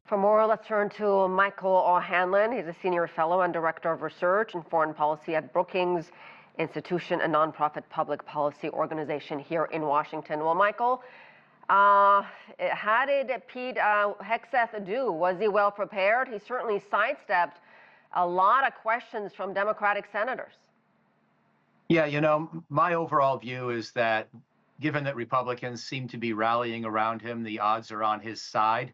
For more, let's turn to Michael O'Hanlon. He's a senior fellow and director of research and foreign policy at Brookings Institution, a nonprofit public policy organization here in Washington. Well, Michael, how did Pete Hegseth do? Was he well prepared? He certainly sidestepped a lot of questions from Democratic senators. Yeah, you know, my overall view is that given that Republicans seem to be rallying around him, the odds are on his side.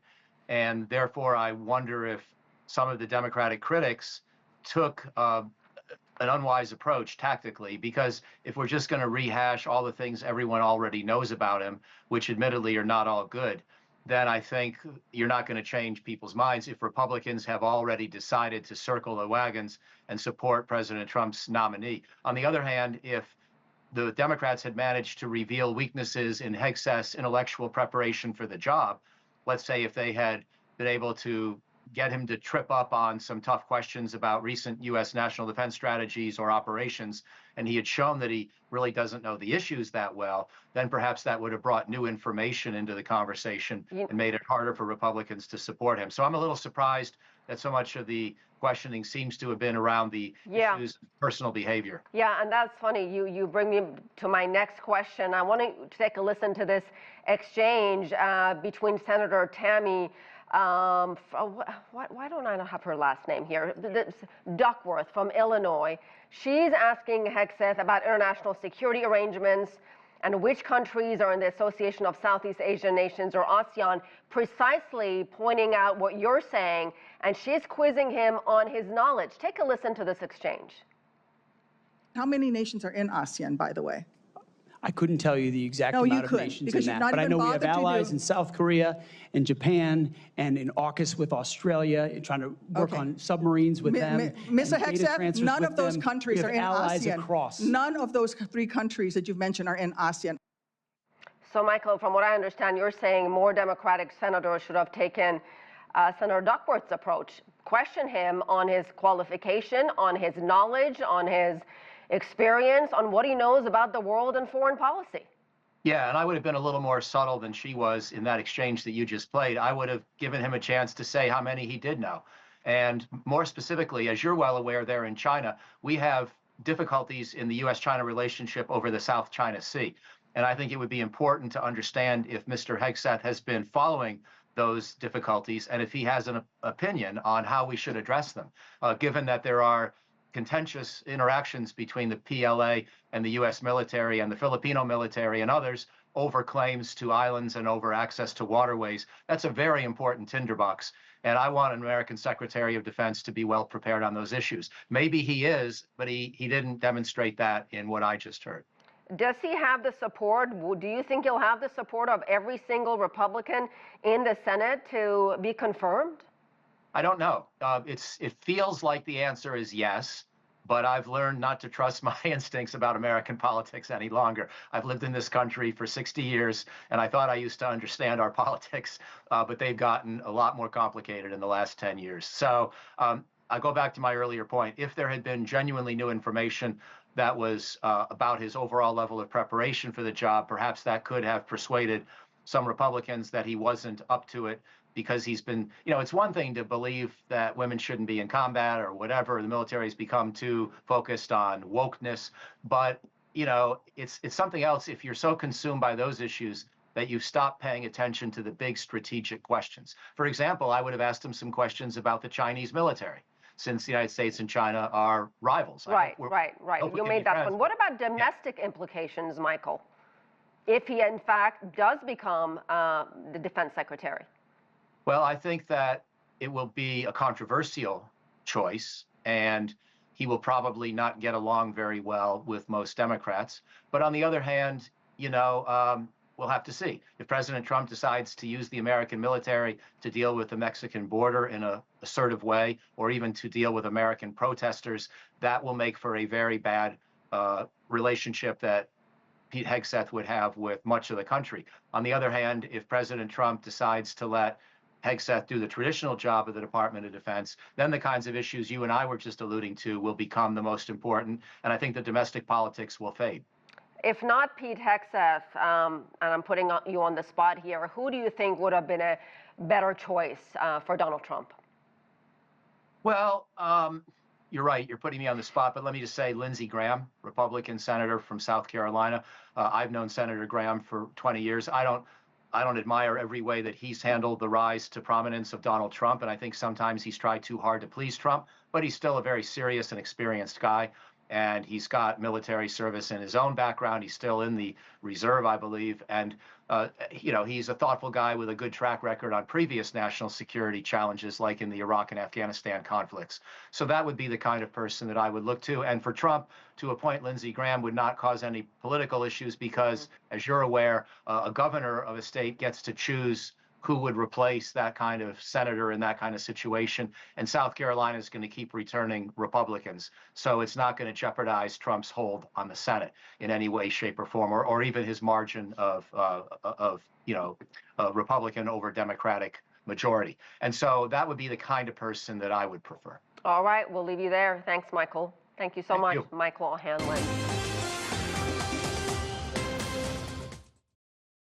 And therefore, I wonder if some of the Democratic critics took an unwise approach tactically, because if we're just going to rehash all the things everyone already knows about him, which admittedly are not all good, then I think you're not going to change people's minds if Republicans have already decided to circle the wagons and support President Trump's nominee. On the other hand, if the Democrats had managed to reveal weaknesses in Hegseth's intellectual preparation for the job, let's say if they had been able to get him to trip up on some tough questions about recent U.S. national defense strategies or operations, and he had shown that he really doesn't know the issues that well, then perhaps that would have brought new information into the conversation and made it harder for Republicans to support him. So I'm a little surprised that so much of the questioning seems to have been around the issues of personal behavior. Yeah, and that's funny. You bring me to my next question. I want to take a listen to this exchange between Senator Tammy, why don't I have her last name here? Duckworth from Illinois. She's asking Hegseth about international security arrangements and which countries are in the Association of Southeast Asian Nations, or ASEAN, precisely pointing out what you're saying, and she's quizzing him on his knowledge. Take a listen to this exchange. How many nations are in ASEAN, by the way? I couldn't tell you the exact amount of nations in that, but I know we have allies in South Korea and Japan and in AUKUS with Australia, trying to work on submarines with them. Mr. Hegseth, none of those countries are in ASEAN. None of those three countries that you've mentioned are in ASEAN. So, Michael, from what I understand, you're saying more Democratic senators should have taken Senator Duckworth's approach, question him on his qualification, on his knowledge, on his experience, on what he knows about the world and foreign policy. Yeah, and I would have been a little more subtle than she was in that exchange that you just played. I would have given him a chance to say how many he did know. And more specifically, as you're well aware there in China, we have difficulties in the U.S.-China relationship over the South China Sea. And I think it would be important to understand if Mr. Hegseth has been following those difficulties and if he has an opinion on how we should address them, given that there are contentious interactions between the PLA and the U.S. military and the Filipino military and others over claims to islands and over access to waterways. That's a very important tinderbox. And I want an American Secretary of Defense to be well prepared on those issues. Maybe he is, but he didn't demonstrate that in what I just heard. Does he have the support? Do you think he'll have the support of every single Republican in the Senate to be confirmed? I don't know. It feels like the answer is yes, but I've learned not to trust my instincts about American politics any longer. I've lived in this country for 60 years, and I thought I used to understand our politics, but they've gotten a lot more complicated in the last 10 years. So I go back to my earlier point. If there had been genuinely new information that was about his overall level of preparation for the job, perhaps that could have persuaded some Republicans that he wasn't up to it, because he's been, you know, it's one thing to believe that women shouldn't be in combat or whatever. The military's become too focused on wokeness. But, you know, it's something else if you're so consumed by those issues that you stop paying attention to the big strategic questions. For example, I would have asked him some questions about the Chinese military, since the United States and China are rivals. Right. You made that point. What about domestic implications, Michael, if he in fact does become the defense secretary? Well, I think that it will be a controversial choice, and he will probably not get along very well with most Democrats. But on the other hand, you know, we'll have to see. If President Trump decides to use the American military to deal with the Mexican border in an assertive way, or even to deal with American protesters, that will make for a very bad relationship that Pete Hegseth would have with much of the country. On the other hand, if President Trump decides to let Hegseth do the traditional job of the Department of Defense, then the kinds of issues you and I were just alluding to will become the most important, and I think the domestic politics will fade. If not Pete Hegseth, and I'm putting you on the spot here, who do you think would have been a better choice for Donald Trump? Well, you're right. You're putting me on the spot, but let me just say Lindsey Graham, Republican senator from South Carolina. I've known Senator Graham for 20 years. I don't admire every way that he's handled the rise to prominence of Donald Trump, and I think sometimes he's tried too hard to please Trump, but he's still a very serious and experienced guy. And he's got military service in his own background. He's still in the reserve, I believe. And, you know, he's a thoughtful guy with a good track record on previous national security challenges, like in the Iraq and Afghanistan conflicts. So that would be the kind of person that I would look to. And for Trump to appoint Lindsey Graham would not cause any political issues because, as you're aware, a governor of a state gets to choose who would replace that kind of senator in that kind of situation. And South Carolina is going to keep returning Republicans. So it's not going to jeopardize Trump's hold on the Senate in any way, shape, or form, or even his margin of Republican over Democratic majority. And so that would be the kind of person that I would prefer. All right, we'll leave you there. Thanks, Michael. Thank you so much, Michael Hanlon.